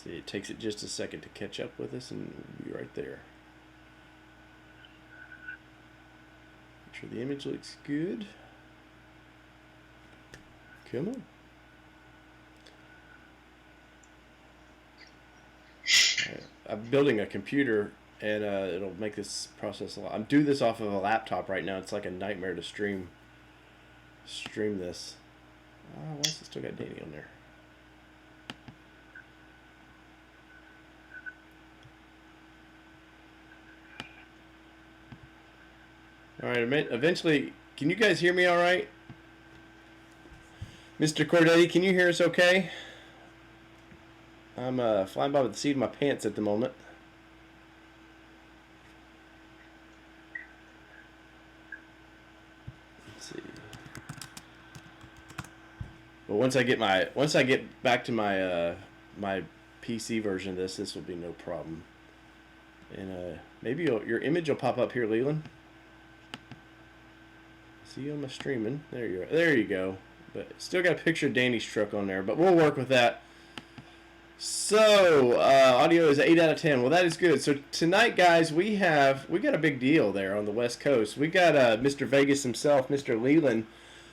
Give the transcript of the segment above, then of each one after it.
See, it takes it just a second to catch up with us, and we'll be right there. Make sure the image looks good. Come on. I'm building a computer, and it'll make this process a lot. I'm doing this off of a laptop right now. It's like a nightmare to stream this. Why is it still got Danny on there? All right, eventually, can you guys hear me all right? Mr. Cordetti, can you hear us okay? I'm flying by with the seat of my pants at the moment. Let's see. But once I get back to my my PC version of this will be no problem. And maybe your image will pop up here, Leland. See, I'm streaming. There you go. But still got a picture of Danny's truck on there, but we'll work with that. So, audio is 8 out of 10. Well, that is good. So tonight, guys, we got a big deal there on the West Coast. We got Mr. Vegas himself, Mr. Lelan.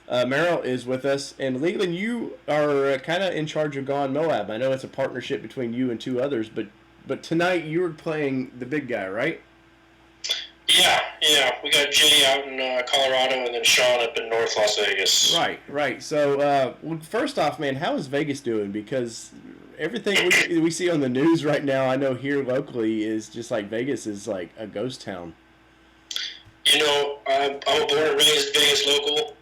Merrill is with us. And Leland, you are kind of in charge of GoneMoab. I know it's a partnership between you and two others, but tonight you were playing the big guy, right? Yeah. We got Jay out in Colorado and then Sean up in North Las Vegas. Right. So, well, first off, man, how is Vegas doing? Because everything we see on the news right now, I know here locally, is just like Vegas is like a ghost town. You know, I'm a born and raised Vegas local,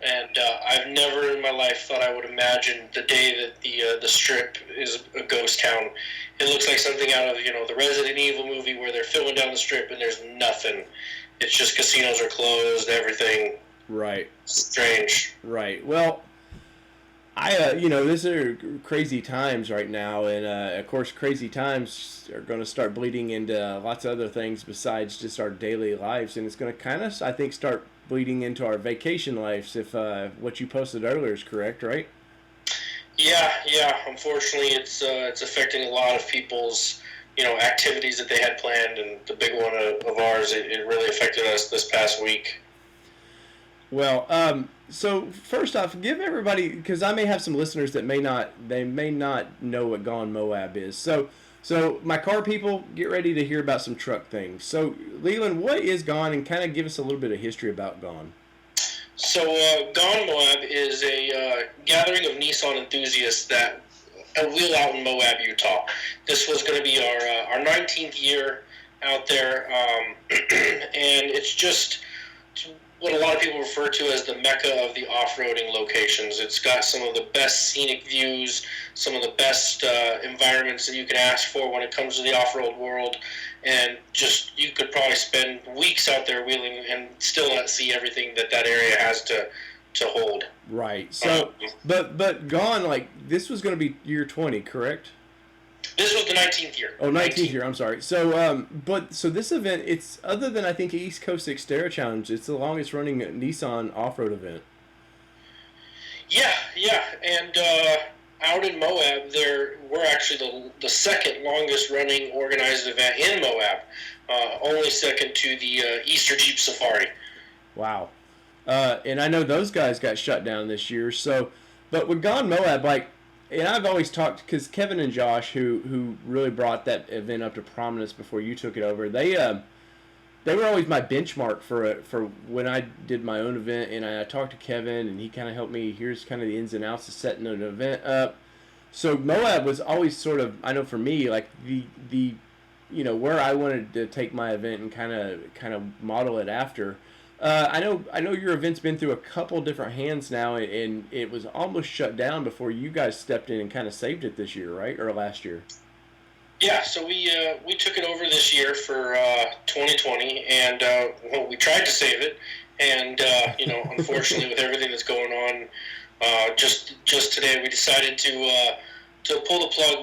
and I've never in my life thought I would imagine the day that the Strip is a ghost town. It looks like something out of, the Resident Evil movie where they're filming down the Strip and there's nothing. It's just casinos are closed, everything. Right. Strange. Right. Well, these are crazy times right now, and of course, crazy times are going to start bleeding into lots of other things besides just our daily lives, and it's going to kind of, I think, start bleeding into our vacation lives if what you posted earlier is correct, right? Yeah. Unfortunately, it's affecting a lot of people's, activities that they had planned, and the big one of ours, it really affected us this past week. Well, so first off, give everybody, because I may have some listeners that may not know what GoneMoab is. So my car people, get ready to hear about some truck things. So Leland, what is Gone, and kind of give us a little bit of history about Gone. So GoneMoab is a gathering of Nissan enthusiasts that wheel out in Moab, Utah. This was going to be our 19th year out there, and it's just what a lot of people refer to as the mecca of the off-roading locations. It's got some of the best scenic views, some of the best environments that you can ask for when it comes to the off-road world, and just you could probably spend weeks out there wheeling and still not see everything that area has to hold. Right. So, but Gone, like, this was going to be year 20, correct? This was the 19th year. Oh, 19th year, I'm sorry. So, so this event, it's, other than I think East Coast Xterra Challenge, it's the longest running Nissan off-road event. Yeah, and out in Moab, we're actually the second longest running organized event in Moab, only second to the Easter Jeep Safari. Wow. And I know those guys got shut down this year. So, but with GoneMoab, like, and I've always talked, because Kevin and Josh, who really brought that event up to prominence before you took it over, they were always my benchmark for when I did my own event. And I talked to Kevin, and he kind of helped me. Here's kind of the ins and outs of setting an event up. So Moab was always sort of, I know for me, like the where I wanted to take my event and kind of model it after. I know your event's been through a couple different hands now, and it was almost shut down before you guys stepped in and kind of saved it this year, right? Or last year? Yeah, so we took it over this year for 2020, and we tried to save it, and unfortunately with everything that's going on, just today we decided to pull the plug.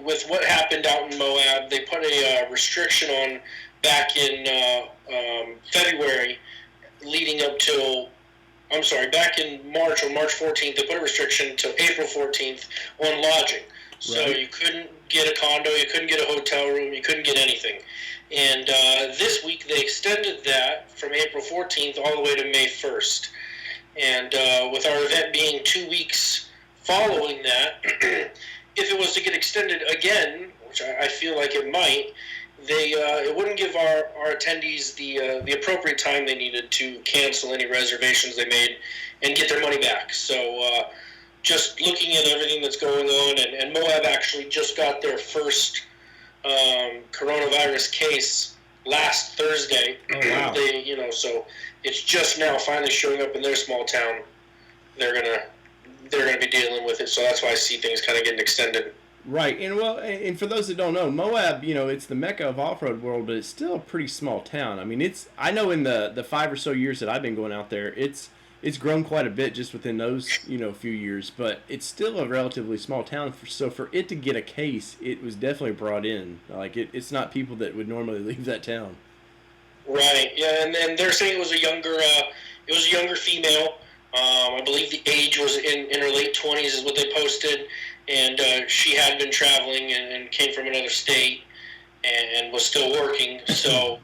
With what happened out in Moab, they put a restriction on back in February, leading up till I'm sorry, back in March, on March 14th, they put a restriction to April 14th on lodging. So Right. you couldn't get a condo, you couldn't get a hotel room, you couldn't get anything. And this week they extended that from April 14th all the way to May 1st. And with our event being 2 weeks following that, if it was to get extended again, which I feel like it might, it wouldn't give our attendees the appropriate time they needed to cancel any reservations they made and get their money back. So just looking at everything that's going on, and Moab actually just got their first coronavirus case last Thursday. Oh, wow. So it's just now finally showing up in their small town. They're gonna be dealing with it, so that's why I see things kind of getting extended. Right, and for those that don't know, Moab, it's the mecca of off-road world, but it's still a pretty small town. I mean, I know in the 5 or so years that I've been going out there, it's grown quite a bit just within those few years, but it's still a relatively small town. So for it to get a case, it was definitely brought in. Like it's not people that would normally leave that town. Right. Yeah, and they're saying it was a younger female. I believe the age was in her late 20s is what they posted, and she had been traveling and came from another state and was still working. So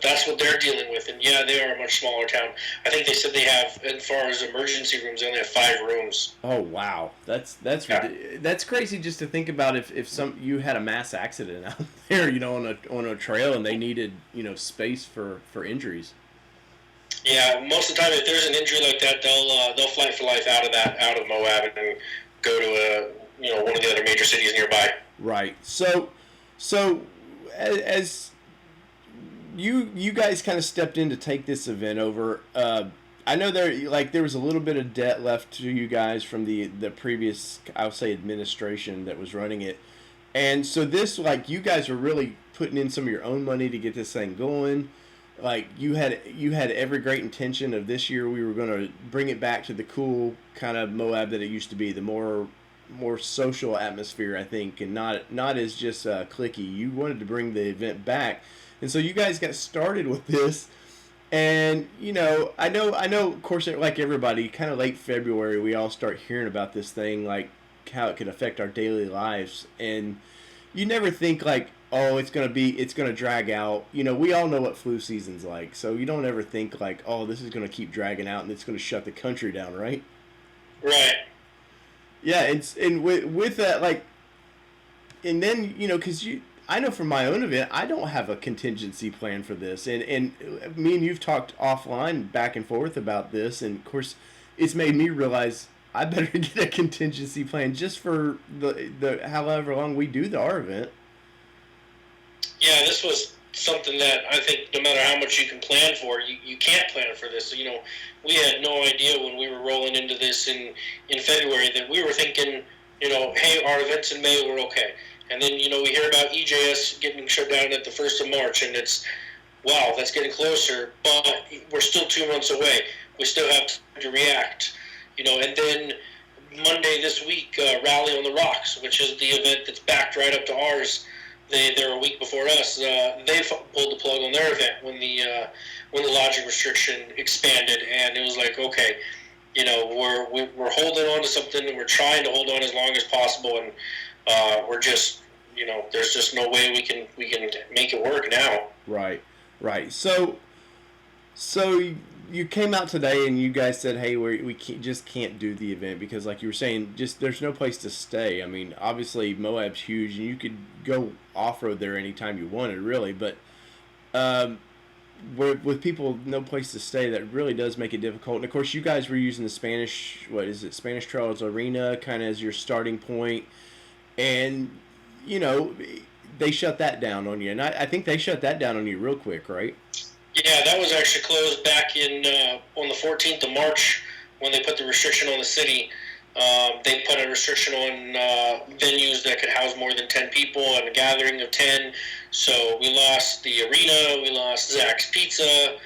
that's what they're dealing with. And yeah, they are a much smaller town. I think they said they have, as far as emergency rooms, they only have 5 rooms. Oh wow, that's crazy just to think about. If you had a mass accident out there, on a trail, and they needed space for injuries. Yeah, most of the time, if there's an injury like that, they'll fight for life out of Moab and go to one of the other major cities nearby. Right. So as you guys kind of stepped in to take this event over, I know there was a little bit of debt left to you guys from the previous, I'll say, administration that was running it, and so this, you guys were really putting in some of your own money to get this thing going. Like you had every great intention of this year we were going to bring it back to the cool kind of Moab that it used to be, the more social atmosphere, I think, and not as just cliquey. You wanted to bring the event back, and so you guys got started with this. And I know, of course, like everybody, kind of late February, we all start hearing about this thing, like how it could affect our daily lives, and you never think oh, it's gonna drag out. We all know what flu season's like, so you don't ever think oh, this is gonna keep dragging out and it's gonna shut the country down, right? Right. Yeah, and with that, and then because I know from my own event, I don't have a contingency plan for this, and me and you've talked offline back and forth about this, and of course, it's made me realize I better get a contingency plan just for the however long we do our event. Yeah, this was something that I think no matter how much you can plan for, you can't plan for this. We had no idea when we were rolling into this in February that we were thinking, hey, our events in May were okay. And then, we hear about EJS getting shut down at the 1st of March, and it's, wow, that's getting closer, but we're still 2 months away. We still have to react. And then Monday this week, Rally on the Rocks, which is the event that's backed right up to ours. They're a week before us. They pulled the plug on their event when the lodging restriction expanded, and it was like, okay, we're holding on to something, and we're trying to hold on as long as possible, and we're just, there's just no way we can make it work now. Right. So you came out today and you guys said, hey, we can't do the event because, like you were saying, just there's no place to stay. I mean, obviously Moab's huge and you could go off-road there anytime you wanted, really, but with people no place to stay, that really does make it difficult. And of course, you guys were using the Spanish Trails Arena kind of as your starting point, and they shut that down on you, and I think they shut that down on you real quick, right? Yeah, that was actually closed back on the 14th of March when they put the restriction on the city. They put a restriction on venues that could house more than 10 people and a gathering of 10. So we lost the arena, we lost Zach's Pizza,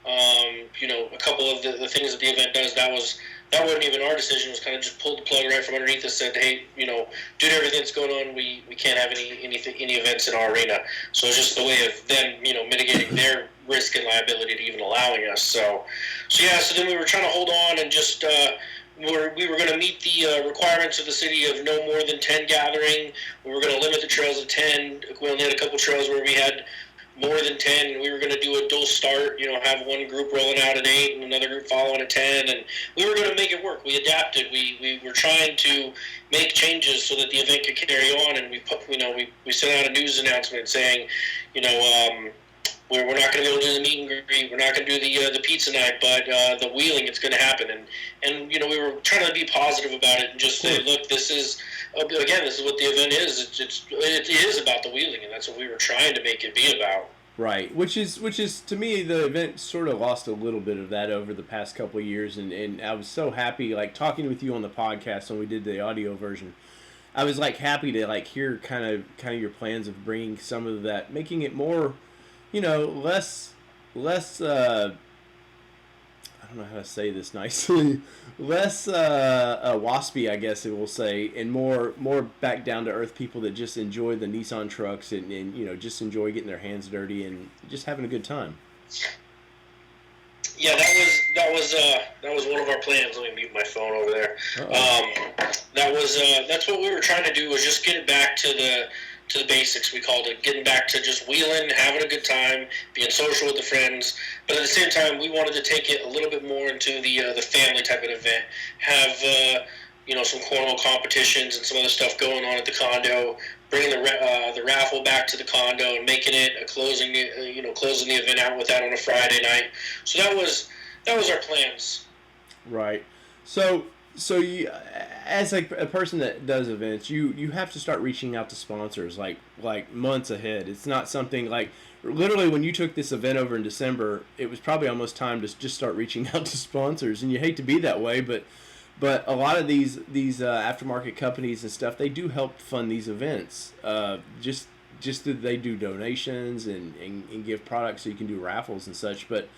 a couple of the things that the event does. That was that wasn't even our decision. It was kind of just pulled the plug right from underneath us. Said, hey, due to everything that's going on, we can't have any events in our arena. So it's just a way of them, mitigating their risk and liability to even allowing us. So then we were trying to hold on and just. We were going to meet the requirements of the city of no more than 10 gathering. We were going to limit the trails to 10. We only had a couple trails where we had more than 10, and we were going to do a dual start, have one group rolling out at 8 and another group following at 10, and we were going to make it work. We adapted. We were trying to make changes so that the event could carry on, and we sent out a news announcement saying, we're not going to be able to do the meet and greet. We're not going to do the pizza night, but the wheeling, it's going to happen. And we were trying to be positive about it and just say, look, this is what the event is. It is about the wheeling, and that's what we were trying to make it be about. Right, which is to me, the event sort of lost a little bit of that over the past couple of years, and I was so happy, like, talking with you on the podcast when we did the audio version. I was, like, happy to, like, hear kind of your plans of bringing some of that, making it more, less I don't know how to say this nicely, less waspy, I guess it will say, and more back down to earth people that just enjoy the Nissan trucks and just enjoy getting their hands dirty and just having a good time. Yeah, that was one of our plans. Let me mute my phone over there. That's what we were trying to do, was just get it back to the basics. We called it getting back to just wheeling, having a good time, being social with the friends. But at the same time, we wanted to take it a little bit more into the family type of event. Have some cornhole competitions and some other stuff going on at the condo. Bringing the raffle back to the condo and making it closing the event out with that on a Friday night. So that was our plans. Right. So you, as a person that does events, you have to start reaching out to sponsors like months ahead. It's not something like, literally when you took this event over in December, it was probably almost time to just start reaching out to sponsors. And you hate to be that way, but a lot of these aftermarket companies and stuff, they do help fund these events. Just that they do donations and give products so you can do raffles and such. But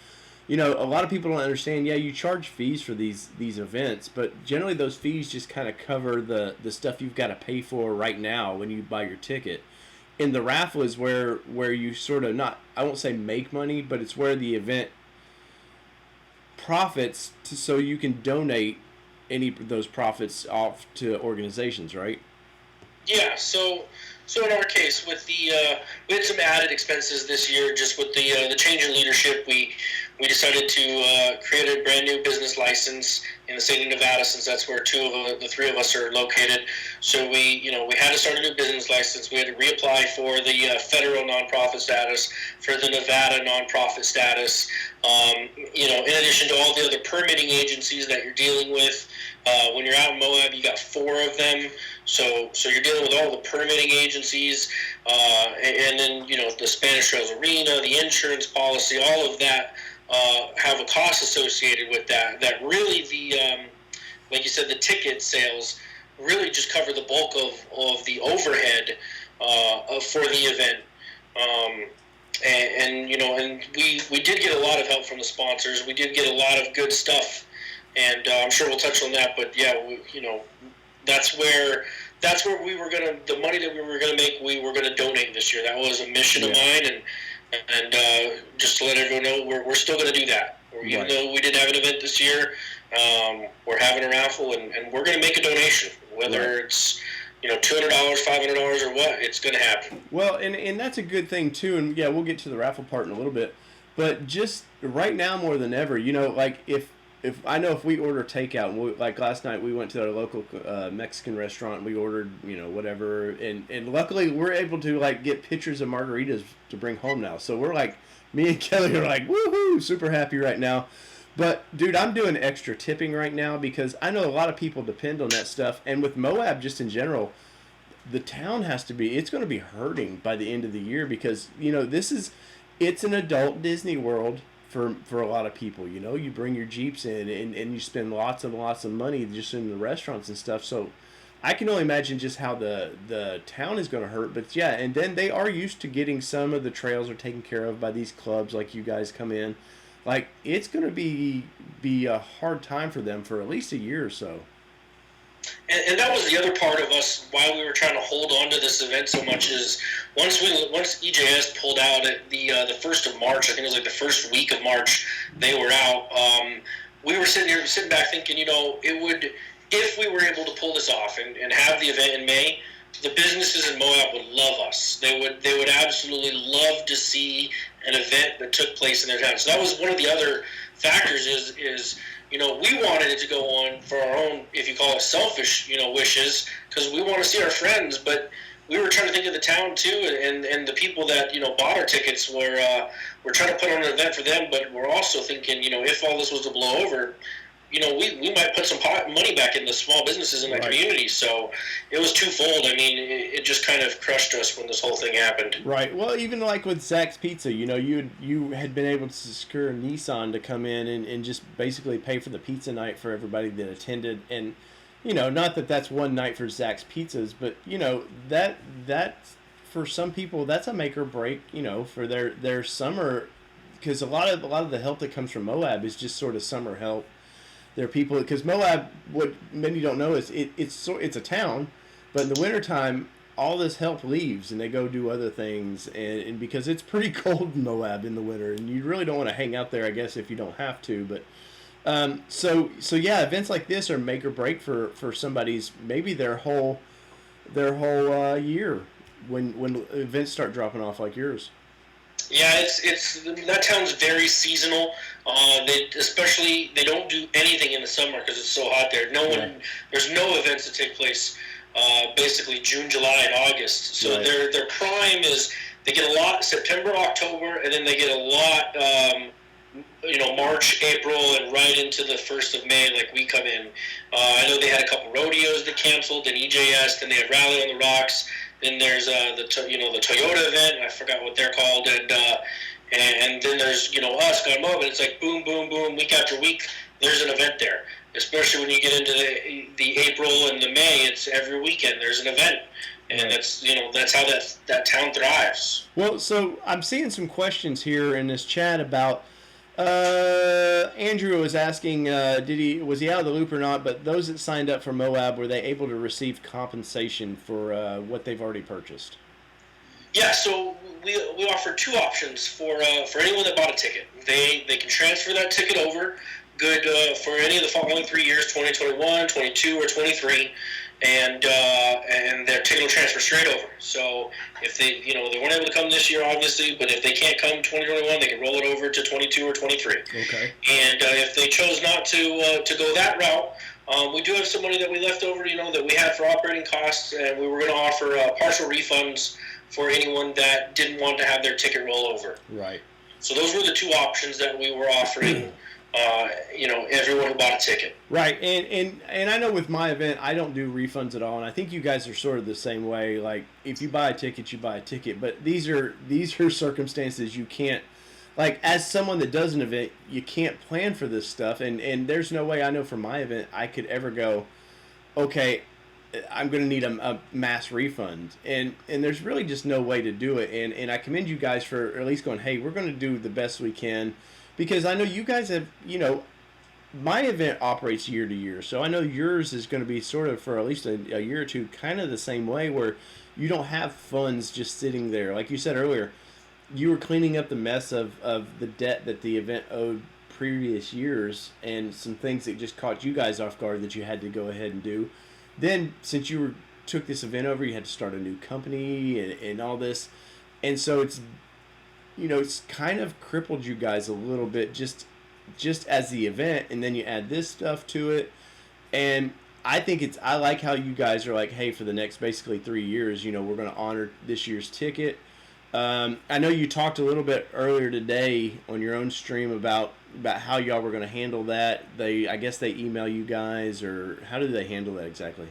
a lot of people don't understand. Yeah, you charge fees for these events, but generally those fees just kind of cover the stuff you've got to pay for right now when you buy your ticket. And the raffle is where you sort of, not, I won't say make money, but it's where the event profits so you can donate any of those profits off to organizations, right? Yeah, so in our case, with we had some added expenses this year, just with the change in leadership. We decided to create a brand new business license in the state of Nevada, since that's where two of the three of us are located. So we had to start a new business license. We had to reapply for the federal nonprofit status, for the Nevada nonprofit status. In addition to all the other permitting agencies that you're dealing with. When you're out in Moab, you got 4 of them. So you're dealing with all the permitting agencies, and then the Spanish Trails Arena, the insurance policy, all of that have a cost associated with that. That really like you said, the ticket sales really just cover the bulk of the overhead for the event. And we did get a lot of help from the sponsors. We did get a lot of good stuff, and I'm sure we'll touch on that. But yeah, that's where we were gonna, the money that we were gonna make, we were gonna donate this year. That was a mission of mine, and just to let everyone know, we're still gonna do that. Even though we didn't have an event this year, we're having a raffle, and we're gonna make a donation, whether it's $200, $500, or what, it's going to happen. Well, and that's a good thing too. And yeah, we'll get to the raffle part in a little bit. But just right now more than ever, like if we order takeout, and like last night we went to our local Mexican restaurant, and we ordered whatever, and luckily we're able to like get pictures of margaritas to bring home now. So we're like, me and Kelly are like, woohoo, super happy right now. But, dude, I'm doing extra tipping right now because I know a lot of people depend on that stuff. And with Moab, just in general, the town it's going to be hurting by the end of the year because, it's an adult Disney World for a lot of people. You bring your Jeeps in and you spend lots and lots of money just in the restaurants and stuff. So I can only imagine just how the town is going to hurt. But, yeah, and then they are used to getting some of the trails are taken care of by these clubs like you guys come in. like it's going to be a hard time for them for at least a year or so. And that was the other part of us why we were trying to hold on to this event so much is once EJS pulled out at the 1st of March, I think it was like the first week of March, they were out. We were sitting back thinking, it would, if we were able to pull this off and have the event in May, the businesses in Moab would love us. They would absolutely love to see an event that took place in their town. So that was one of the other factors is we wanted it to go on for our own, if you call it selfish, wishes, because we want to see our friends, but we were trying to think of the town too, and the people that, bought our tickets were trying to put on an event for them, but we're also thinking, if all this was to blow over, we might put some money back in the small businesses in the community. So it was twofold. I mean, it just kind of crushed us when this whole thing happened. Right. Well, even like with Zach's Pizza, you had been able to secure Nissan to come in and just basically pay for the pizza night for everybody that attended. And, not that that's one night for Zach's Pizzas, but, that for some people, that's a make or break, for their summer. Because a lot of the help that comes from Moab is just sort of summer help. There are people, because Moab, what many don't know is it's a town, but in the wintertime, all this help leaves and they go do other things, and because it's pretty cold in Moab in the winter, and you really don't want to hang out there, I guess, if you don't have to. But so yeah, events like this are make or break for somebody's maybe their whole year when events start dropping off like yours. Yeah, it's that town's very seasonal. They don't do anything in the summer because it's so hot there. There's no events that take place basically June, July, and August. So their prime is they get a lot September, October, and then they get a lot March, April, and right into the 1st of May, like we come in. I know they had a couple rodeos that canceled, and EJS, then they had Rally on the Rocks. Then there's the Toyota event. I forgot what they're called, and then there's us GoneMoab, and it's like boom, boom, boom, week after week. There's an event there. Especially when you get into the April and the May, it's every weekend there's an event, and that's how that town thrives. Well, so I'm seeing some questions here in this chat about. Andrew was asking, was he out of the loop or not? But those that signed up for Moab, were they able to receive compensation for what they've already purchased? Yeah, so we offer two options for anyone that bought a ticket. They can transfer that ticket over, good for any of the following 3 years, 2021, 22, or 23. And their ticket will transfer straight over. So if they weren't able to come this year, obviously, but if they can't come 2021, they can roll it over to 22 or 23. Okay. And if they chose not to go that route, we do have some money that we left over, that we had for operating costs, and we were going to offer partial refunds for anyone that didn't want to have their ticket roll over. Right. So those were the two options that we were offering. Everyone who bought a ticket. Right, and I know with my event, I don't do refunds at all, and I think you guys are sort of the same way. Like, if you buy a ticket, you buy a ticket. But these are circumstances you can't, like, as someone that does an event, you can't plan for this stuff, and there's no way I know for my event I could ever go, okay, I'm going to need a mass refund, and there's really just no way to do it, and I commend you guys for at least going, hey, we're going to do the best we can. Because I know you guys have, my event operates year to year. So I know yours is going to be sort of for at least a year or two kind of the same way where you don't have funds just sitting there. Like you said earlier, you were cleaning up the mess of the debt that the event owed previous years and some things that just caught you guys off guard that you had to go ahead and do. Then since you took this event over, you had to start a new company and all this. And so it's kind of crippled you guys a little bit just as the event, and then you add this stuff to it. And I like how you guys are like, hey, for the next basically 3 years, we're going to honor this year's ticket. I know you talked a little bit earlier today on your own stream about how y'all were going to handle that. I guess they email you guys, or how did they handle that exactly?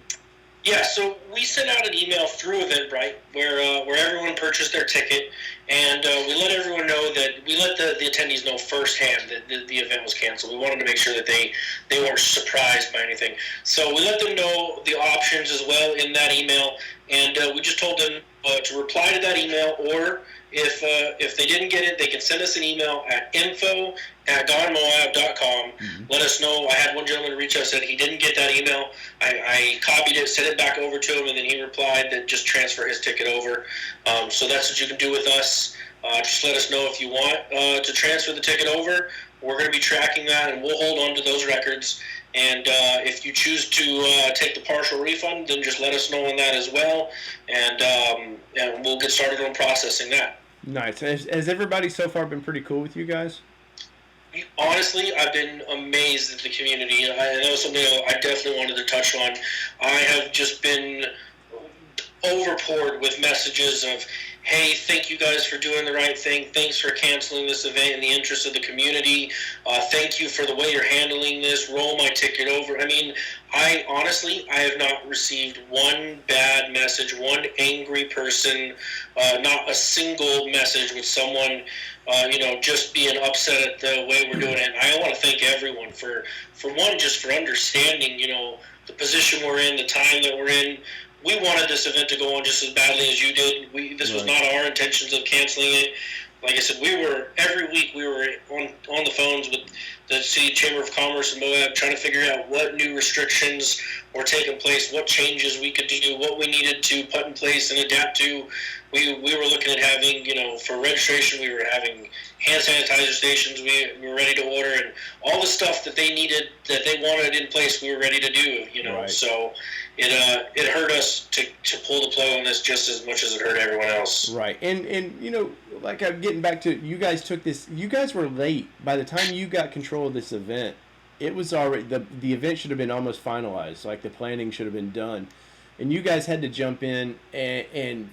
Yeah, so we sent out an email through Eventbrite where everyone purchased their ticket, and we let everyone know that we let the attendees know firsthand that the event was canceled. We wanted to make sure that they weren't surprised by anything. So we let them know the options as well in that email, and we just told them to reply to that email, or if they didn't get it, they can send us an email at info@gonemoab.com. Let us know. I had one gentleman reach out, said he didn't get that email. I copied it, sent it back over to him, and then he replied that just transfer his ticket over. So that's what you can do with us. Just let us know if you want to transfer the ticket over. We're going to be tracking that, and we'll hold on to those records. And if you choose to take the partial refund, then just let us know on that as well, and we'll get started on processing that. Nice. Has everybody so far been pretty cool with you guys? Honestly, I've been amazed at the community. I know something I definitely wanted to touch on. I have just been overpoured with messages of, hey, thank you guys for doing the right thing. Thanks for canceling this event in the interest of the community. Thank you for the way you're handling this. Roll my ticket over. I mean, I have not received one bad message, one angry person, not a single message with someone, just being upset at the way we're doing it. And I want to thank everyone for one, just for understanding, the position we're in, the time that we're in. We wanted this event to go on just as badly as you did. This was not our intentions of canceling it. Like I said, every week we were on the phones with the City Chamber of Commerce in Moab, trying to figure out what new restrictions were taking place, what changes we could do, what we needed to put in place and adapt to. We were looking at having, for registration, we were having hand sanitizer stations we were ready to order, and all the stuff that they needed, that they wanted in place, we were ready to do, Right. So it hurt us to pull the plug on this just as much as it hurt everyone else. Right. And like I'm getting back to, you guys were late. By the time you got control of this event, it was already, the event should have been almost finalized. Like the planning should have been done. And you guys had to jump in and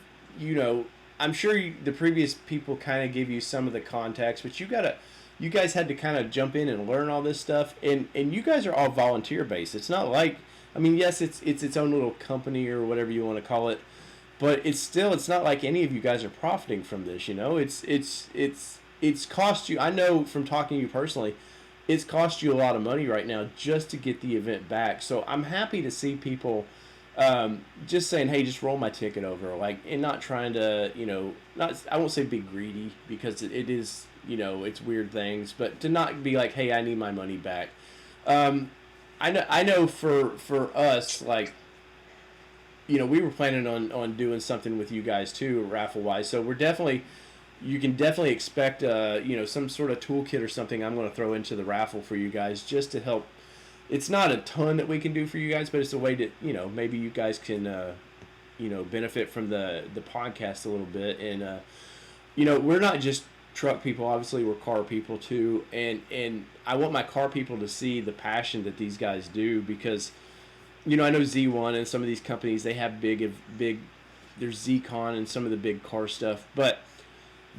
I'm sure the previous people kind of gave you some of the context, but you guys had to kind of jump in and learn all this stuff. And you guys are all volunteer based. It's not like, I mean, yes, it's its own little company or whatever you want to call it, but it's not like any of you guys are profiting from this. It's cost you. I know from talking to you personally, it's cost you a lot of money right now just to get the event back. So I'm happy to see people just saying, hey, just roll my ticket over, and not trying to, I won't say be greedy, because it is, it's weird things, but to not be like, hey, I need my money back. I know for us, we were planning on doing something with you guys too, raffle wise. So you can definitely expect some sort of toolkit or something I'm going to throw into the raffle for you guys, just to help. It's not a ton that we can do for you guys, but it's a way that maybe you guys can benefit from the podcast a little bit. And we're not just truck people, obviously we're car people too, and I want my car people to see the passion that these guys do, because I know Z1 and some of these companies, they have big there's Z-Con and some of the big car stuff, but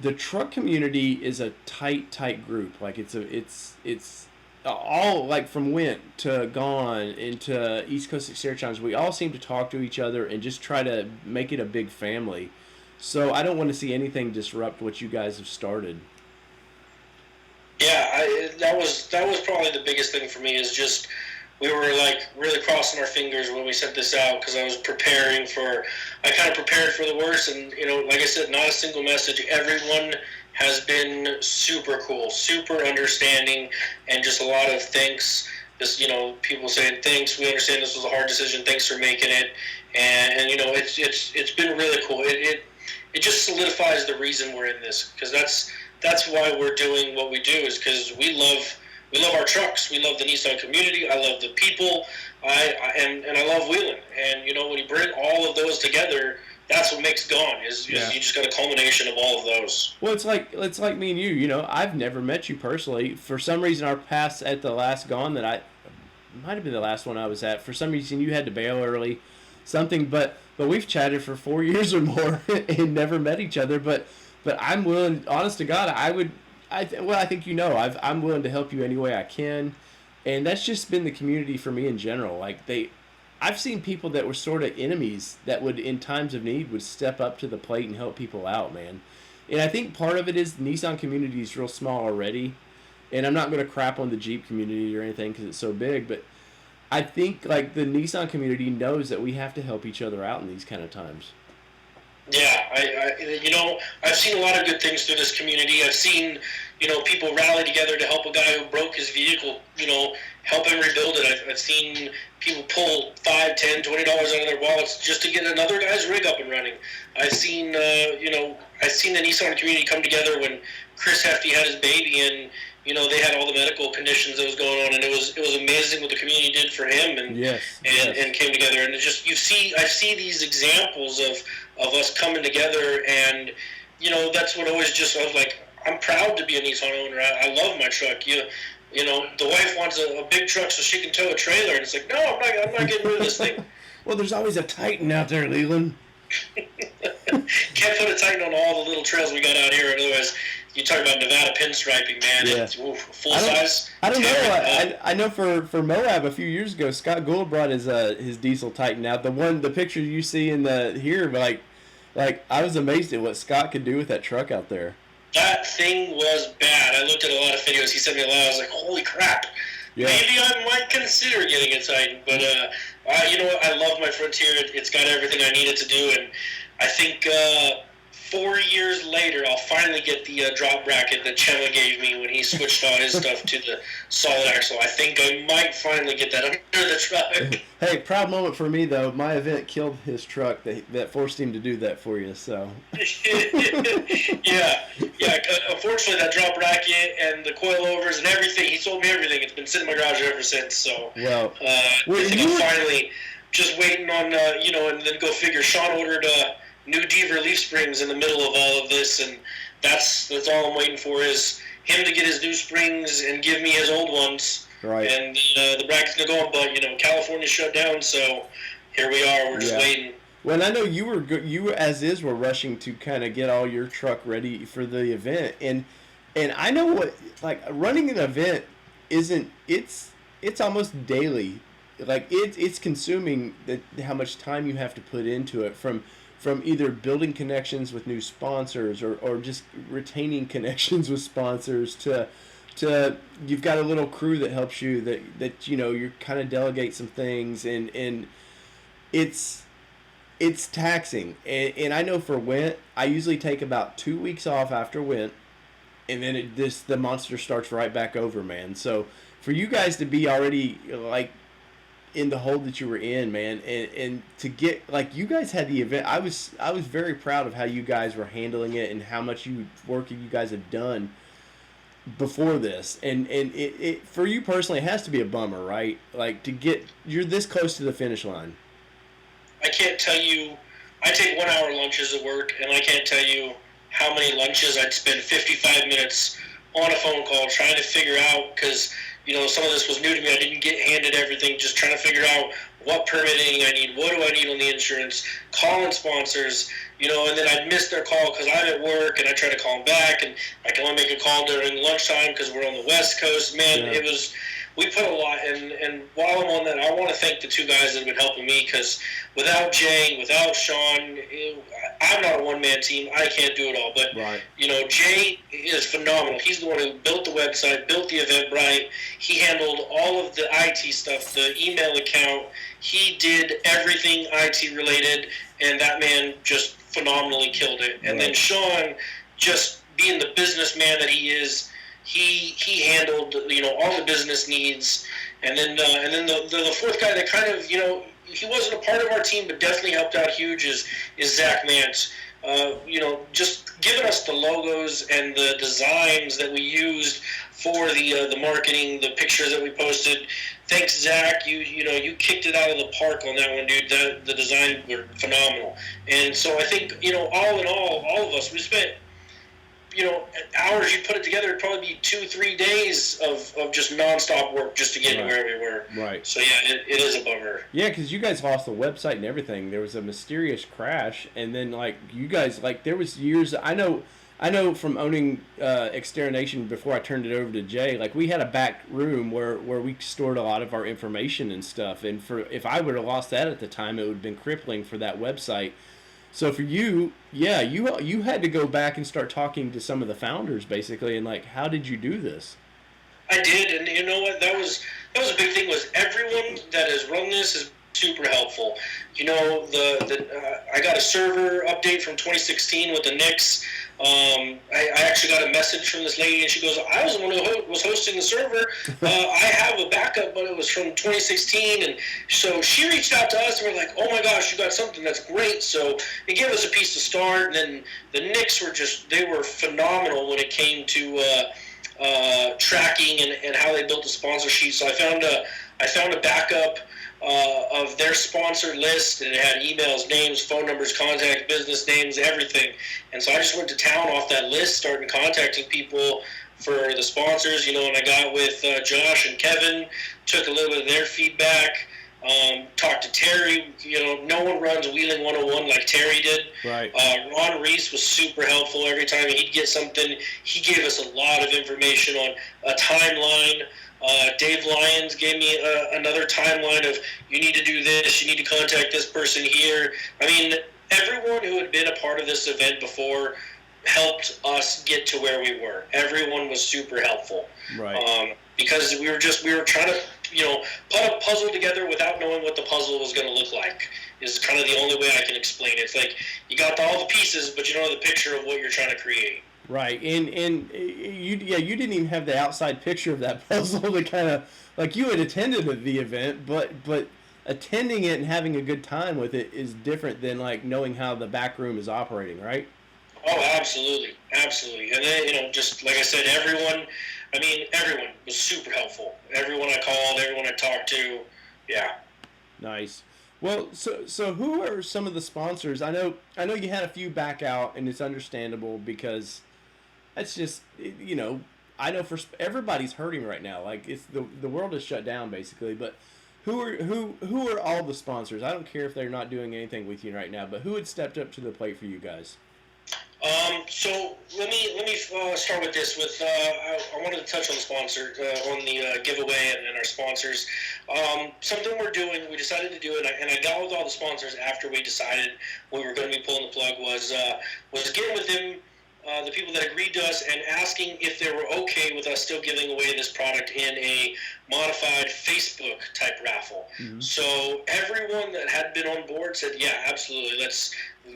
the truck community is a tight group. Like it's all, like, from Went to Gone into East Coast Exterior Challenge, we all seem to talk to each other and just try to make it a big family. So I don't want to see anything disrupt what you guys have started. Yeah, that was probably the biggest thing for me, is just we were really crossing our fingers when we sent this out, because I kind of prepared for the worst, and like I said, not a single message. Everyone has been super cool, super understanding, and just a lot of thanks. Just people saying thanks. We understand this was a hard decision. Thanks for making it, and it's been really cool. It just solidifies the reason we're in this, because that's why we're doing what we do, is because we love our trucks. We love the Nissan community. I love the people. And I love wheeling. And when you bring all of those together, that's what makes Gone. You just got a culmination of all of those. Well, it's like me and you. I've never met you personally. For some reason, our paths at the last Gone might have been the last one I was at. For some reason, you had to bail early, something. But we've chatted for 4 years or more and never met each other. But I'm willing, honest to God, I think I'm willing to help you any way I can, and that's just been the community for me in general. I've seen people that were sort of enemies that would, in times of need, would step up to the plate and help people out, man. And I think part of it is the Nissan community is real small already, and I'm not going to crap on the Jeep community or anything because it's so big, but I think the Nissan community knows that we have to help each other out in these kind of times. Yeah, I've seen a lot of good things through this community. I've seen, people rally together to help a guy who broke his vehicle, help him rebuild it. I've seen people pull $5, $10, $20 out of their wallets just to get another guy's rig up and running. I've seen, I've seen the Nissan community come together when Chris Hefty had his baby, and they had all the medical conditions that was going on, and it was amazing what the community did for him, and and came together. And it's just I see these examples of us coming together, and that's what always just I was like, I'm proud to be a Nissan owner. I love my truck. The wife wants a big truck so she can tow a trailer, and it's like, no, I'm not getting rid of this thing. Well, there's always a Titan out there, Leland. Can't put a Titan on all the little trails we got out here. Otherwise, you talk about Nevada pinstriping, man. Yeah. It's full size. I don't know. I know for Moab a few years ago, Scott Gould brought his diesel Titan out. The picture you see in here, like I was amazed at what Scott could do with that truck out there. That thing was bad. I looked at a lot of videos. He sent me a lot. I was like, holy crap. Yeah. Maybe I might consider getting a Titan. But, I love my Frontier. It's got everything I need it to do. And I think 4 years later, I'll finally get the drop bracket that Chema gave me when he switched all his stuff to the solid axle. I think I might finally get that under the truck. Hey, proud moment for me, though. My event killed his truck that forced him to do that for you, so. Yeah. Unfortunately, that drop bracket and the coilovers and everything, he sold me everything. It's been sitting in my garage ever since, so. Well, I think I'm finally just waiting on, and then go figure. Sean ordered new Deaver leaf springs in the middle of all of this, and that's all I'm waiting for is him to get his new springs and give me his old ones. Right. And the bracket's gonna go on, but California shut down, so here we are. We're just waiting. Well, I know you as is were rushing to kind of get all your truck ready for the event, and I know what running an event isn't. It's almost daily. Like it's consuming how much time you have to put into it from either building connections with new sponsors or just retaining connections with sponsors to you've got a little crew that helps you that you kind of delegate some things and it's taxing. And I know for Went, I usually take about 2 weeks off after Went, and then the monster starts right back over, man. So for you guys to be already in the hole that you were in, man, and to get you guys had the event. I was very proud of how you guys were handling it and how much work you guys have done before this. And it for you personally, it has to be a bummer, right? You're this close to the finish line. I can't tell you. I take 1 hour lunches at work, and I can't tell you how many lunches I'd spend 55 minutes on a phone call trying to figure out, because some of this was new to me. I didn't get handed everything, just trying to figure out what permitting I need, what do I need on the insurance, calling sponsors, and then I'd miss their call because I'm at work, and I try to call them back, and I can only make a call during lunchtime because we're on the West Coast. Man, we put a lot, and while I'm on that, I want to thank the two guys that have been helping me, because without Jay, without Sean, I'm not a one-man team. I can't do it all. But, Jay is phenomenal. He's the one who built the website, built the Eventbrite. He handled all of the IT stuff, the email account. He did everything IT-related, and that man just phenomenally killed it. And then Sean, just being the businessman that he is, he handled all the business needs, and then the fourth guy that kind of he wasn't a part of our team but definitely helped out huge is Zach Mance. Just giving us the logos and the designs that we used for the marketing, the pictures that we posted. Thanks, Zach. You kicked it out of the park on that one, dude. The designs were phenomenal, and so I think all in all of us, we spent hours. You put it together, it'd probably be 2-3 days of just nonstop work just to get to where we were. Right. So yeah, it is a bummer. Yeah, because you guys lost the website and everything. There was a mysterious crash, and then you guys there was years. I know from owning Extermination before I turned it over to Jay. We had a back room where we stored a lot of our information and stuff. And if I would have lost that at the time, it would have been crippling for that website. So for you, you had to go back and start talking to some of the founders, basically, and how did you do this? I did, and you know what? That was a big thing. Was everyone that has run this has super helpful. You know, I got a server update from 2016 with the Knicks. I actually got a message from this lady, and she goes, "I was the one who was hosting the server. I have a backup, but it was from 2016." And so she reached out to us, and we're like, "Oh my gosh, you got something that's great!" So it gave us a piece to start. And then the Knicks they were phenomenal when it came to tracking and how they built the sponsor sheet. So I found a backup of their sponsor list, and it had emails, names, phone numbers, contacts, business names, everything. And so I just went to town off that list, started contacting people for the sponsors, and I got with Josh and Kevin, took a little bit of their feedback, talked to Terry. No one runs Wheeling 101 like Terry did. Right. Ron Reese was super helpful every time he'd get something. He gave us a lot of information on a timeline. Dave Lyons gave me another timeline of, you need to do this, you need to contact this person here. I mean, everyone who had been a part of this event before helped us get to where we were. Everyone was super helpful. Right. Because we were trying to, put a puzzle together without knowing what the puzzle was going to look like, is kind of the only way I can explain it. It's like, you got all the pieces, but you don't have the picture of what you're trying to create. Right, and you didn't even have the outside picture of that puzzle to kind of, like, you had attended the event, but attending it and having a good time with it is different than, like, knowing how the back room is operating, right? Oh, absolutely, absolutely. And then, just like I said, everyone was super helpful. Everyone I called, everyone I talked to, yeah. Nice. Well, so who are some of the sponsors? I know you had a few back out, and it's understandable because that's just, I know everybody's hurting right now. Like, it's the world is shut down basically. But who are all the sponsors? I don't care if they're not doing anything with you right now, but who had stepped up to the plate for you guys? So let me start with this. I wanted to touch on the sponsor, on the giveaway and our sponsors. Something we're doing, we decided to do it, and I got with all the sponsors after we decided we were going to be pulling the plug. Was getting with them, the people that agreed to us, and asking if they were okay with us still giving away this product in a modified Facebook type raffle. Mm-hmm. So everyone that had been on board said, "Yeah, absolutely.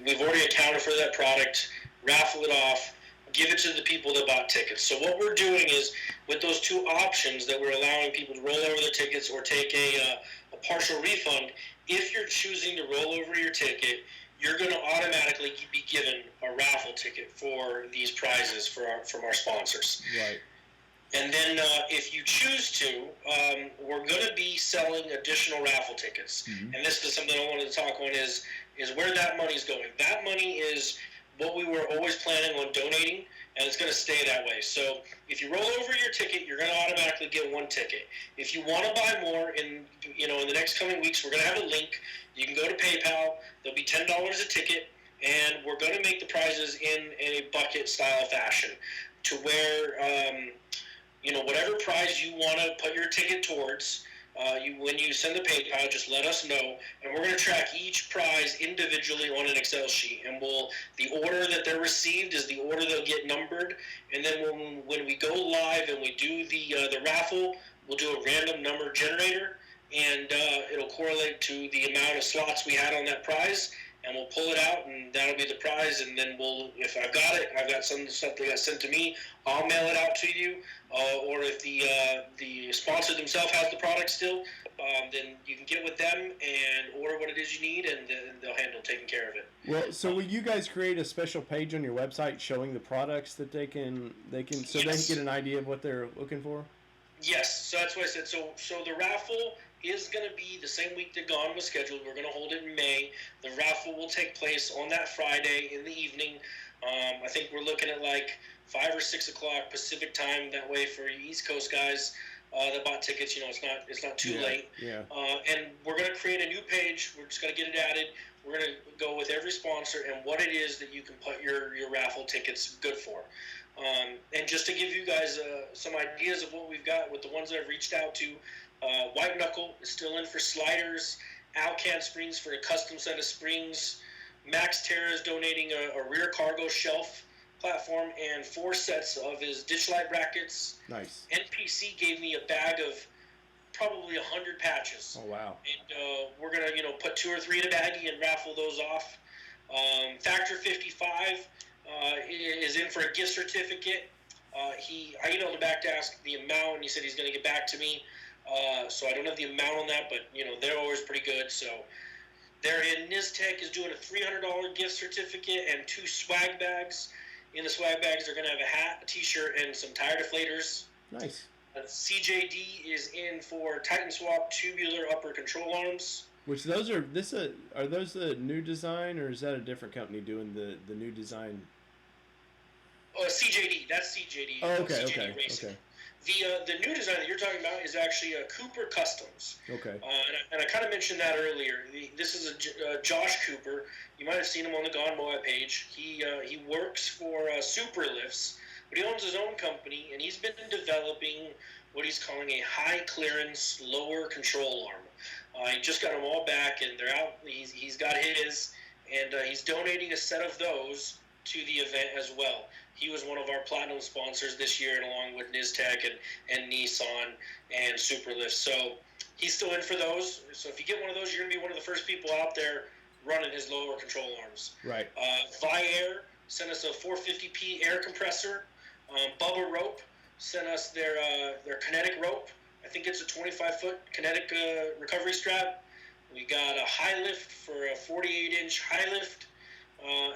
We've already accounted for that product. Raffle it off, give it to the people that bought tickets." So what we're doing is, with those two options that we're allowing people to roll over their tickets or take a partial refund, if you're choosing to roll over your ticket, you're going to automatically be given a raffle ticket for these prizes from our sponsors. Right. And then if you choose to, we're going to be selling additional raffle tickets. Mm-hmm. And this is something I wanted to talk on is where that money's going. That money is what we were always planning on donating, and it's going to stay that way. So if you roll over your ticket, you're going to automatically get one ticket. If you want to buy more in the next coming weeks, we're going to have a link. You can go to PayPal. There'll be $10 a ticket, and we're going to make the prizes in a bucket style fashion to where, whatever prize you want to put your ticket towards, when you send the PayPal, just let us know, and we're going to track each prize individually on an Excel sheet. And the order that they're received is the order they'll get numbered. And then when we go live and we do the raffle, we'll do a random number generator, and it'll correlate to the amount of slots we had on that prize. And we'll pull it out, and that'll be the prize. And then if I've got some stuff that got sent to me, I'll mail it out to you. Or if the sponsor themselves has the product still, then you can get with them and order what it is you need, and they'll handle taking care of it. Well, so will you guys create a special page on your website showing the products that they can so they can get an idea of what they're looking for? Yes, so that's what I said. So the raffle is going to be the same week that Gone was scheduled. We're going to hold it in May. The raffle will take place on that Friday in the evening. I think we're looking at like 5 or 6 o'clock Pacific time. That way, for you East Coast guys that bought tickets, it's not too late. Yeah. And we're going to create a new page. We're just going to get it added. We're going to go with every sponsor and what it is that you can put your raffle tickets good for. And just to give you guys some ideas of what we've got with the ones that I've reached out to, White Knuckle is still in for sliders, Alcan Springs for a custom set of springs, Max Terra is donating a rear cargo shelf platform and 4 sets of his ditch light brackets. Nice. NPC gave me a bag of probably 100 patches. Oh, wow. And we're going to, put 2 or 3 in a baggie and raffle those off. Factor 55 is in for a gift certificate. I emailed him back to ask the amount, and he said he's going to get back to me. So I don't have the amount on that, but, they're always pretty good. So they're in. Niztec is doing a $300 gift certificate and 2 swag bags. In the swag bags, they're going to have a hat, a T-shirt, and some tire deflators. Nice. CJD is in for Titan Swap tubular upper control arms. Which those are those the new design, or is that a different company doing the new design? CJD. That's CJD. Oh, okay, CJD Racing. okay. The new design that you're talking about is actually a Cooper Customs. Okay. And I kind of mentioned that earlier. This is a Josh Cooper. You might have seen him on the GoneMoab page. He works for Super Lifts, but he owns his own company, and he's been developing what he's calling a high clearance lower control arm. He just got them all back, and they're out. He's got his, and he's donating a set of those to the event as well. He was one of our platinum sponsors this year, and along with Niztec and Nissan and Superlift. So he's still in for those. So if you get one of those, you're going to be one of the first people out there running his lower control arms. Right. Viair sent us a 450p air compressor. Bubba Rope sent us their kinetic rope. I think it's a 25-foot kinetic recovery strap. We got a high lift for a 48-inch high lift.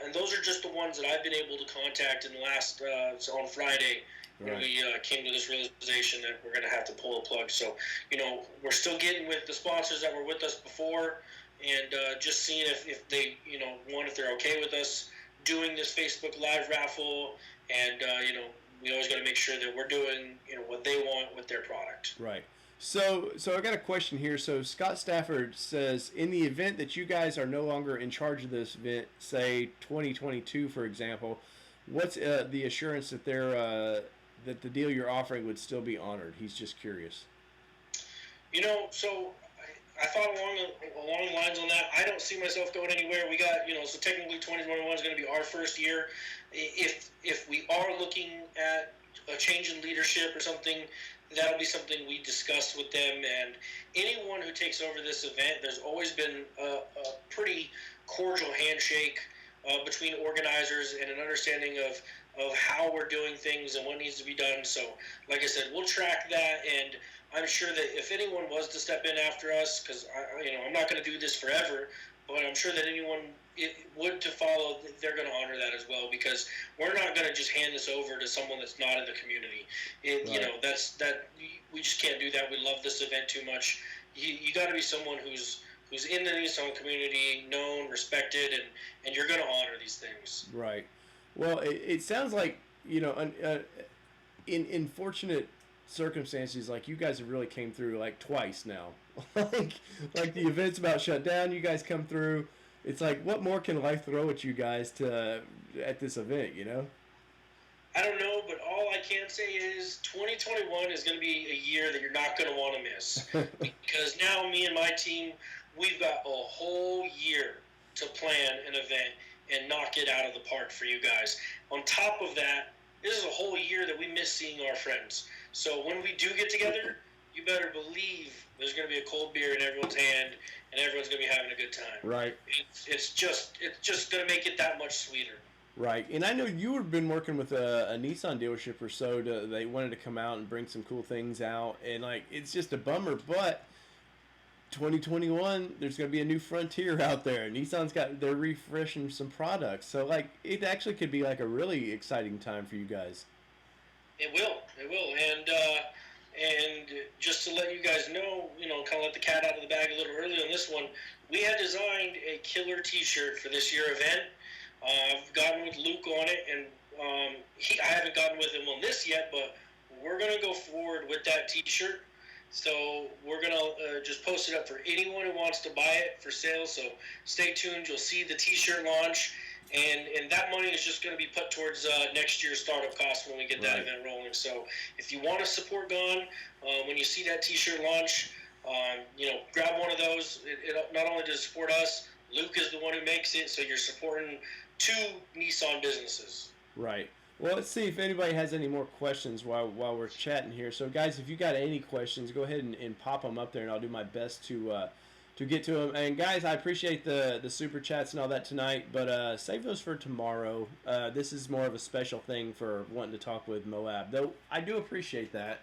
And those are just the ones that I've been able to contact in the last, on Friday, when we came to this realization that we're going to have to pull a plug. So, we're still getting with the sponsors that were with us before, and just seeing if they, if they're okay with us doing this Facebook Live raffle, and, we always got to make sure that we're doing, what they want with their product. Right. So I got a question here. So Scott Stafford says, in the event that you guys are no longer in charge of this event, say 2022, for example, what's the assurance that that the deal you're offering would still be honored? He's just curious. So I thought along the lines on that. I don't see myself going anywhere. We got, so technically 2021 is going to be our first year. If we are looking at a change in leadership or something, that'll be something we discuss with them. And anyone who takes over this event, there's always been a pretty cordial handshake between organizers and an understanding of how we're doing things and what needs to be done. So, like I said, we'll track that, and I'm sure that if anyone was to step in after us, because I'm not going to do this forever, but I'm sure that anyone would to follow, they're going to honor that as well, because we're not going to just hand this over to someone that's not in the community. We just can't do that. We love this event too much. You got to be someone who's in the Nissan community, known, respected, and you're going to honor these things. Right. Well, it sounds like, in fortunate circumstances, like you guys have really came through like twice now. like the event's about shut down, you guys come through. It's like, what more can life throw at you guys at this event, I don't know, but all I can say is 2021 is going to be a year that you're not going to want to miss. Because now me and my team, we've got a whole year to plan an event and knock it out of the park for you guys. On top of that, this is a whole year that we miss seeing our friends. So when we do get together, you better believe there's going to be a cold beer in everyone's hand, and everyone's going to be having a good time. Right. It's just going to make it that much sweeter. Right. And I know you have been working with a Nissan dealership or so. They wanted to come out and bring some cool things out, and it's just a bummer. But 2021, there's going to be a new frontier out there. They're refreshing some products, so it actually could be a really exciting time for you guys. It will, and just to let you guys know, kind of let the cat out of the bag a little early on this one, we had designed a killer T-shirt for this year event. I've gotten with Luke on it, and I haven't gotten with him on this yet, but we're going to go forward with that T-shirt. So we're going to just post it up for anyone who wants to buy it for sale. So stay tuned. You'll see the T-shirt launch. And that money is just going to be put towards next year's startup costs when we get that event rolling. So if you want to support Gone, when you see that T-shirt launch, grab one of those. It not only does it support us, Luke is the one who makes it, so you're supporting two Nissan businesses. Right. Well, let's see if anybody has any more questions while we're chatting here. So, guys, if you got any questions, go ahead and pop them up there, and I'll do my best to get to them. And guys, I appreciate the super chats and all that tonight, but save those for tomorrow. This is more of a special thing for wanting to talk with Moab, though I do appreciate that.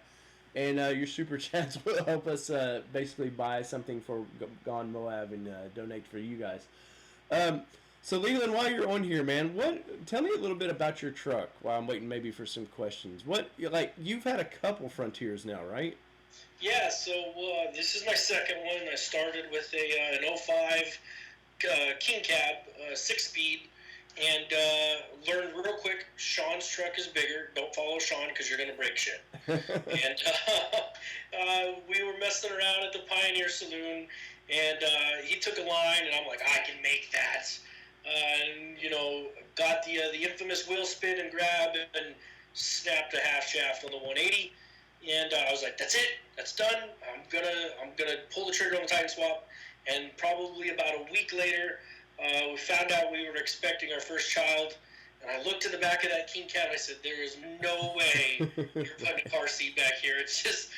And your super chats will help us basically buy something for Gone Moab and donate for you guys. So Leland, while you're on here, man, tell me a little bit about your truck while I'm waiting maybe for some questions. You've had a couple Frontiers now, right? Yeah, so this is my second one. I started with an '05 King Cab, 6-speed, and learned real quick, Sean's truck is bigger. Don't follow Sean because you're going to break shit. And we were messing around at the Pioneer Saloon, and he took a line, and I'm like, I can make that. And, got the infamous wheel spin and grab and snapped a half shaft on the 180. And I was like, that's it. That's done. I'm gonna pull the trigger on the Titan swap. And probably about a week later, we found out we were expecting our first child. And I looked in the back of that King Cab and I said, there is no way you're putting a car seat back here. It's just,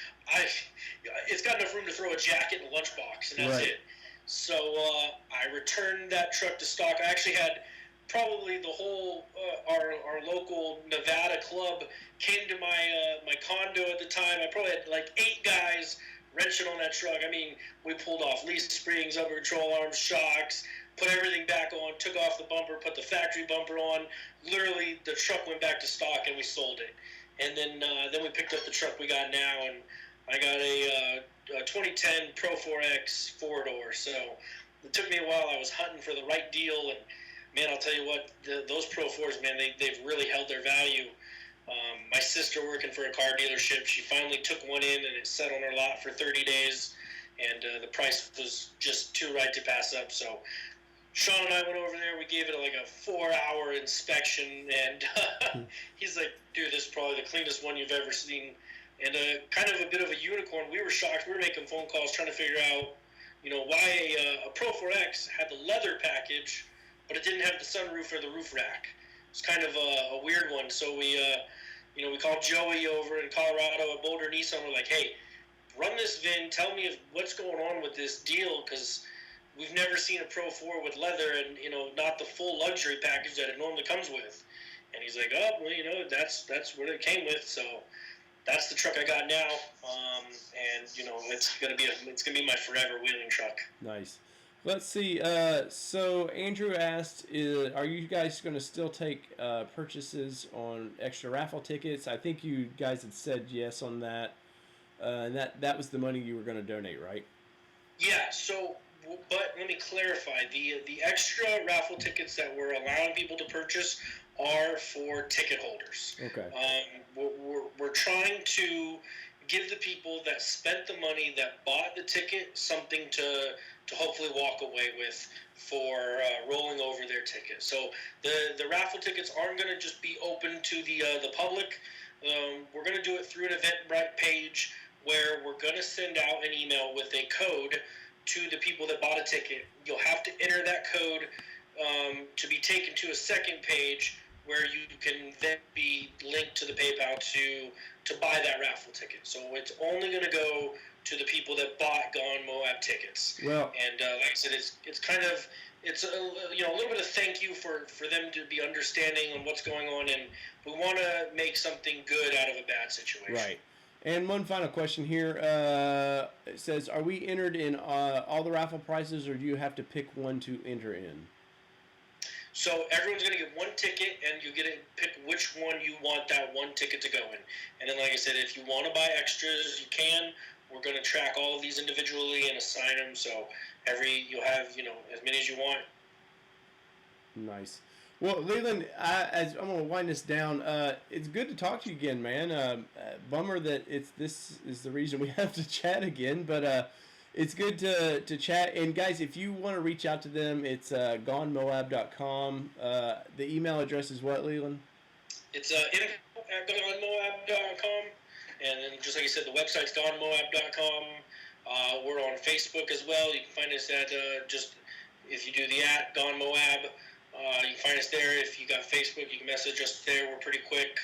it's got enough room to throw a jacket and a lunchbox, and that's it. So I returned that truck to stock. I actually had probably the whole our local Nevada club came to my condo at the time. I probably had like 8 guys wrenching on that truck. I mean, we pulled off leaf springs, upper control arms, shocks, put everything back on, took off the bumper, put the factory bumper on. Literally, the truck went back to stock and we sold it. And then we picked up the truck we got now, and I got a 2010 Pro 4X 4-door. So it took me a while. I was hunting for the right deal, and man, I'll tell you what, those Pro 4s, man, they've really held their value. My sister working for a car dealership, she finally took one in, and it sat on her lot for 30 days, and the price was just too right to pass up. So Sean and I went over there. We gave it like a 4-hour inspection, and he's like, dude, this is probably the cleanest one you've ever seen. And kind of a bit of a unicorn. We were shocked. We were making phone calls trying to figure out, why a Pro 4X had the leather package, but it didn't have the sunroof or the roof rack. It's kind of a weird one. So we called Joey over in Colorado at Boulder Nissan. We're like, hey, run this VIN. Tell me what's going on with this deal, because we've never seen a Pro 4 with leather and, not the full luxury package that it normally comes with. And he's like, oh, well, that's what it came with. So that's the truck I got now, and it's gonna be my forever wheeling truck. Nice. Let's see. So Andrew asked, are you guys going to still take purchases on extra raffle tickets? I think you guys had said yes on that, and that was the money you were going to donate, right? Yeah. So, but let me clarify: the extra raffle tickets that we're allowing people to purchase are for ticket holders. Okay. We're trying to give the people that spent the money, that bought the ticket, something to hopefully walk away with for rolling over their ticket. So the raffle tickets aren't going to just be open to the public. We're going to do it through an Eventbrite page where we're going to send out an email with a code to the people that bought a ticket. You'll have to enter that code to be taken to a second page where you can then be linked to the PayPal to buy that raffle ticket. So it's only going to go to the people that bought Gone Moab tickets. Well, and like I said, it's kind of a little bit of thank you for them to be understanding on what's going on, and we want to make something good out of a bad situation. Right. And one final question here. It says, are we entered in all the raffle prices, or do you have to pick one to enter in? So everyone's going to get one ticket, and you get to pick which one you want that one ticket to go in. And then, like I said, if you want to buy extras, you can. We're going to track all of these individually and assign them. So you'll have as many as you want. Nice. Well, Leland, as I'm going to wind this down, it's good to talk to you again, man. Bummer that this is the reason we have to chat again, but it's good to chat. And guys, if you want to reach out to them, it's GoneMoab.com. The email address is what, Leland? It's info@GoneMoab.com. And then, just like you said, the website's GoneMoab.com. We're on Facebook as well. You can find us at just if you do the @GoneMoab. You can find us there. If you got Facebook, you can message us there. We're pretty quick.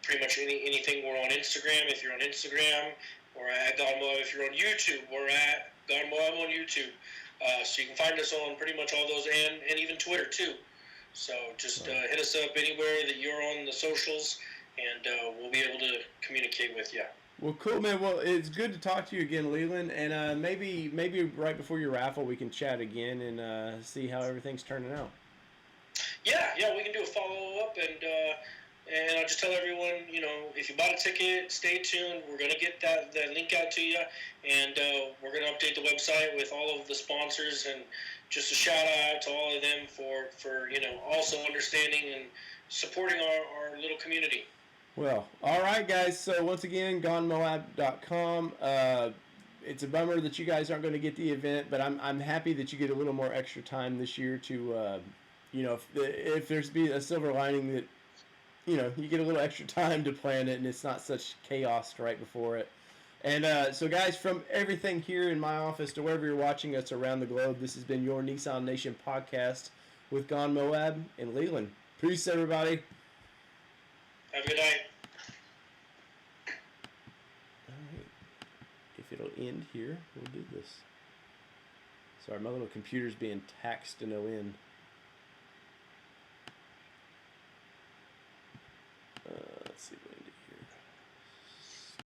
Pretty much anything. We're on Instagram. If you're on Instagram, we're at GoneMoab. If you're on YouTube, we're at GoneMoab on YouTube. So you can find us on pretty much all those, and even Twitter too. So just hit us up anywhere that you're on the socials, and we'll be able to communicate with you. Well, cool, man. Well, it's good to talk to you again, Leland. And maybe right before your raffle, we can chat again and see how everything's turning out. Yeah, we can do a follow up, and I'll just tell everyone, if you bought a ticket, stay tuned. We're gonna get that link out to you, and we're gonna update the website with all of the sponsors, and just a shout out to all of them for also understanding and supporting our little community. Well, all right, guys. So once again, GoneMoab.com. It's a bummer that you guys aren't going to get the event, but I'm happy that you get a little more extra time this year to, if there's be a silver lining that, you get a little extra time to plan it and it's not such chaos right before it. And so, guys, from everything here in my office to wherever you're watching us around the globe, this has been your Nissan Nation podcast with GoneMoab and Leland. Peace, everybody. Have a good night. All right. If it'll end here, we'll do this. Sorry, my little computer's being taxed to no end.